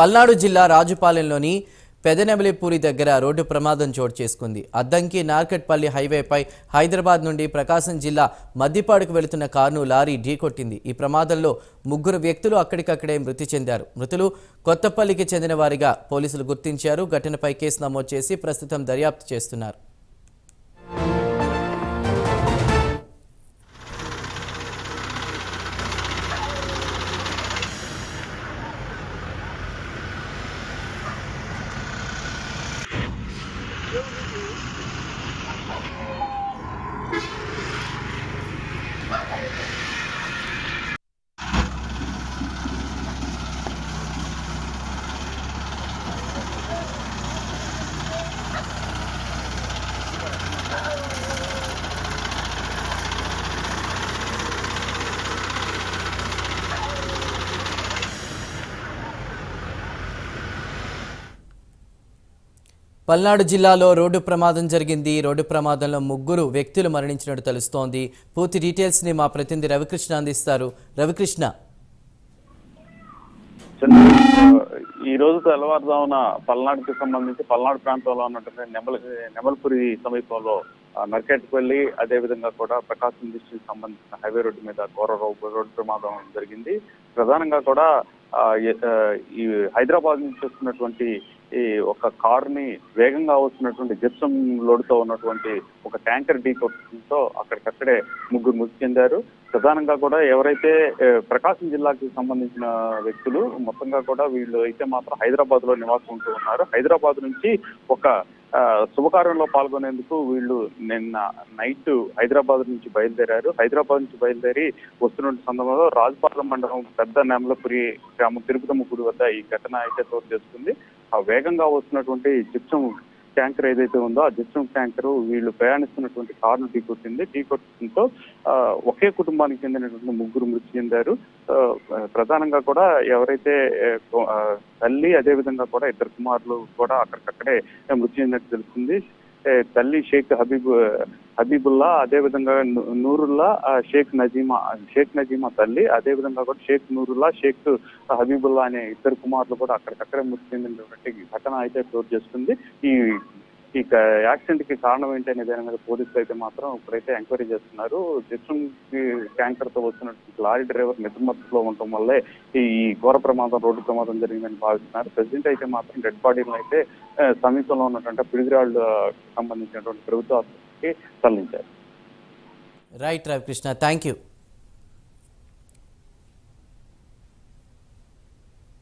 పల్నాడు జిల్లా రాజుపాలెంలోని పెదనెమలిపూరి దగ్గర రోడ్డు ప్రమాదం చోటు చేసుకుంది. అద్దంకి నార్కట్పల్లి హైవేపై హైదరాబాద్ నుండి ప్రకాశం జిల్లా మద్దిపాడుకు వెళుతున్న కారును లారీ ఢీకొట్టింది. ఈ ప్రమాదంలో 3 వ్యక్తులు అక్కడికక్కడే మృతి చెందారు. మృతులు కొత్తపల్లికి చెందిన వారిగా పోలీసులు గుర్తించారు. ఘటనపై కేసు నమోదు చేసి ప్రస్తుతం దర్యాప్తు చేస్తున్నారు. పల్నాడు జిల్లాలో రోడ్డు ప్రమాదం జరిగింది. రోడ్డు ప్రమాదంలో 3 వ్యక్తులు మరణించినట్టు తెలుస్తోంది. పూర్తి డీటెయిల్స్ ని మా ప్రతినిధి రవికృష్ణ అందిస్తారు. రవికృష్ణ, ఈ రోజు తెల్లవారుజామున పల్నాడుకి సంబంధించి పల్నాడు ప్రాంతంలో ఉన్నటువంటి నెమల్పురి సమీపంలో నర్కెట్పల్లి అదేవిధంగా కూడా ప్రకాశం డిస్ట్రిక్ట్ సంబంధించిన హైవే రోడ్డు మీద ఘోర రోడ్డు ప్రమాదం జరిగింది. ప్రధానంగా కూడా ఈ హైదరాబాద్ నుంచి వస్తున్నటువంటి ఈ ఒక కారుని వేగంగా వస్తున్నటువంటి జిప్సం లోడ్తో ఉన్నటువంటి ఒక ట్యాంకర్ ఢీకొట్టడంతో అక్కడికక్కడే 3 మృతి చెందారు. ప్రధానంగా కూడా ఎవరైతే ప్రకాశం జిల్లాకి సంబంధించిన వ్యక్తులు మొత్తంగా కూడా వీళ్ళు అయితే మాత్రం హైదరాబాద్ లో నివాసం ఉంటూ ఉన్నారు. హైదరాబాద్ నుంచి ఒక శుభకార్యంలో పాల్గొనేందుకు వీళ్ళు నిన్న నైట్ హైదరాబాద్ నుంచి బయలుదేరారు. హైదరాబాద్ నుంచి బయలుదేరి వస్తున్న సందర్భంలో రాజపాలెం మండలం పెద్ద నెమలపురి గ్రామం తిరుపతమ్మ గుడి వద్ద ఈ ఘటన అయితే చోటు చేసుకుంది. ఆ వేగంగా వస్తున్నటువంటి జిప్సం ట్యాంకర్ ఏదైతే ఉందో ఆ జిప్సం ట్యాంకర్ వీళ్ళు ప్రయాణిస్తున్నటువంటి కారును ఢీకొట్టడంతో ఒకే కుటుంబానికి చెందినటువంటి 3 మృతి చెందారు. ప్రధానంగా కూడా ఎవరైతే తల్లి అదేవిధంగా కూడా 2 కుమారులు కూడా అక్కడికక్కడే మృతి చెందినట్టు తెలుస్తుంది. తల్లి షేక్ హబీబుల్లా అదేవిధంగా నూరుల్లా షేక్ నజీమా తల్లి అదేవిధంగా కూడా షేక్ నూరుల్లా షేక్ హబీబుల్లా అనే 2 కుమారులు కూడా అక్కడికక్కడే మృతి చెందినటువంటి ఘటన అయితే చోటు చేసుకుంది. ఈ యాక్సిడెంట్ కి కారణం ఏంటి అనే దాని మీద పోలీసులు అయితే మాత్రం ఇప్పుడైతే ఎంక్వైరీ చేస్తున్నారు. జిప్సం ట్యాంకర్ తో వచ్చినటువంటి లారీ డ్రైవర్ నిద్రమత్తులో ఉండటం వల్లే ఈ ఘోర ప్రమాదం రోడ్డు ప్రమాదం జరిగిందని భావిస్తున్నారు. ప్రెసిడెంట్ అయితే మాత్రం డెడ్ బాడీలను అయితే సమీపంలో ఉన్నటువంటి పిడుగురాళ్ళు సంబంధించినటువంటి ప్రభుత్వ ఆసుపత్రికి తరలించారు. Right Ravikrishna, thank you.